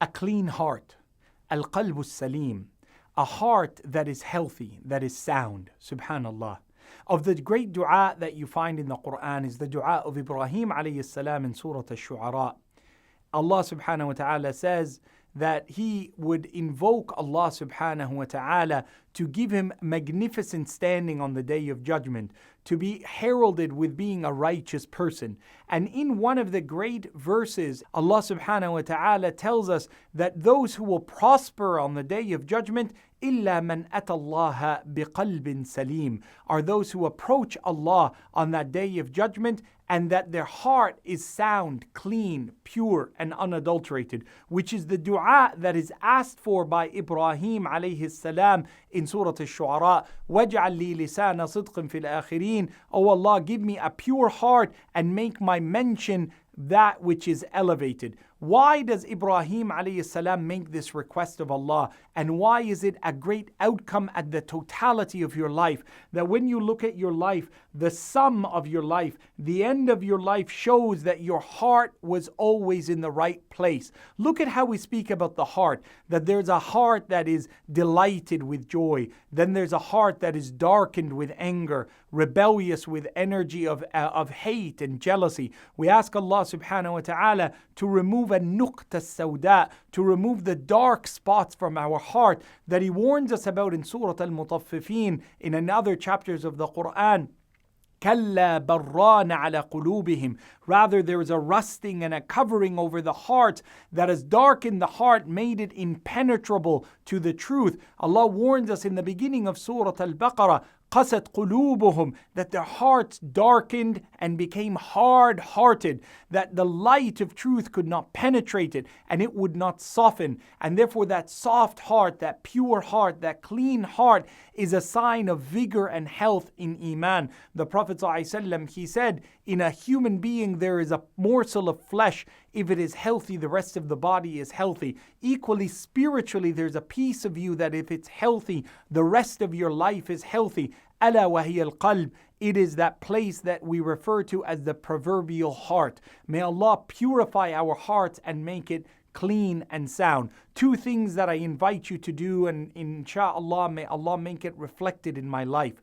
a clean heart, al-qalbu salim, a heart that is healthy, that is sound, subhanallah. Of the great dua that you find in the Quran is the dua of Ibrahim alayhi salam in Surah Al-Shu'ara. Allah subhanahu wa ta'ala says that he would invoke Allah subhanahu wa ta'ala to give him magnificent standing on the Day of Judgment, to be heralded with being a righteous person. And in one of the great verses, Allah subhanahu wa ta'ala tells us that those who will prosper on the Day of Judgment, إِلَّا مَنْ أَتَى اللَّهَ بِقَلْبٍ سَلِيمٍ, are those who approach Allah on that Day of Judgment and that their heart is sound, clean, pure, and unadulterated, which is the dua that is asked for by Ibrahim alayhi salam in Surah Al-Shu'ara. وَاجْعَلْ لِي لِسَانَ صِدْقٍ فِي الْآخِرِينَ. Oh Allah, give me a pure heart and make my mention that which is elevated. Why does Ibrahim alayhi salam make this request of Allah? And why is it a great outcome at the totality of your life? That when you look at your life, the sum of your life, the end of your life shows that your heart was always in the right place. Look at how we speak about the heart, that there's a heart that is delighted with joy. Then there's a heart that is darkened with anger, rebellious with energy of hate and jealousy. We ask Allah subhanahu wa ta'ala to remove a nuqta sawda, to remove the dark spots from our heart that He warns us about in Surah Al-Mutaffifin, in another chapters of the Quran. كَلَّا بَرَّانَ عَلَى قُلُوبِهِمْ. Rather, there is a rusting and a covering over the heart that has darkened the heart, made it impenetrable to the truth. Allah warns us in the beginning of Surah Al-Baqarah, قَسَتْ قُلُوبُهُمْ, that their hearts darkened and became hard-hearted, that the light of truth could not penetrate it and it would not soften. And therefore that soft heart, that pure heart, that clean heart is a sign of vigor and health in Iman. The Prophet ﷺ, he said, in a human being there is a morsel of flesh. If it is healthy, the rest of the body is healthy. Equally, spiritually, there's a piece of you that if it's healthy, the rest of your life is healthy. ألا وهي القلب. It is that place that we refer to as the proverbial heart. May Allah purify our hearts and make it clean and sound. Two things that I invite you to do, and insha'Allah, may Allah make it reflected in my life.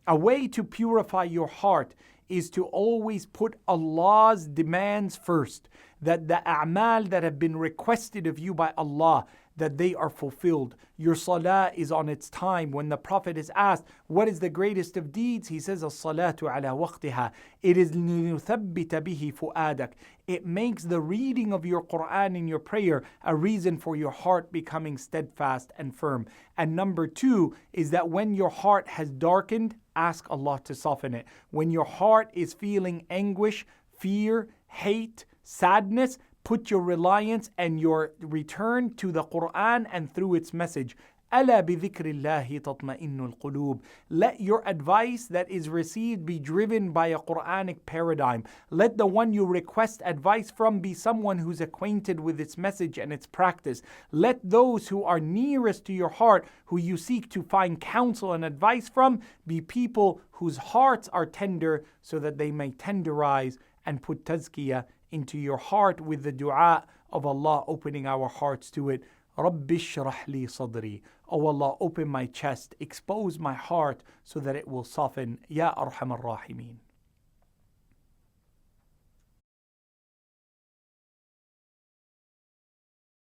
A way to purify your heart is to always put Allah's demands first, that the a'mal that have been requested of you by Allah, that they are fulfilled. Your salah is on its time. When the Prophet is asked, what is the greatest of deeds? He says, as-salatu ala waqtiha. It is لِنُثَبِّتَ بِهِ فُؤَادَكَ. It makes the reading of your Quran in your prayer a reason for your heart becoming steadfast and firm. And number two is that when your heart has darkened, ask Allah to soften it. When your heart is feeling anguish, fear, hate, sadness, put your reliance and your return to the Quran and through its message. أَلَا بِذِكْرِ اللَّهِ تَطْمَئِنُّ الْقُلُوبِ. Let your advice that is received be driven by a Quranic paradigm. Let the one you request advice from be someone who's acquainted with its message and its practice. Let those who are nearest to your heart, who you seek to find counsel and advice from, be people whose hearts are tender, so that they may tenderize and put tazkiyah into your heart with the dua of Allah opening our hearts to it. رَبِّ اشْرَحْ لِي صَدْرِي. Oh Allah, open my chest, expose my heart so that it will soften. Ya Arhamar Rahimin.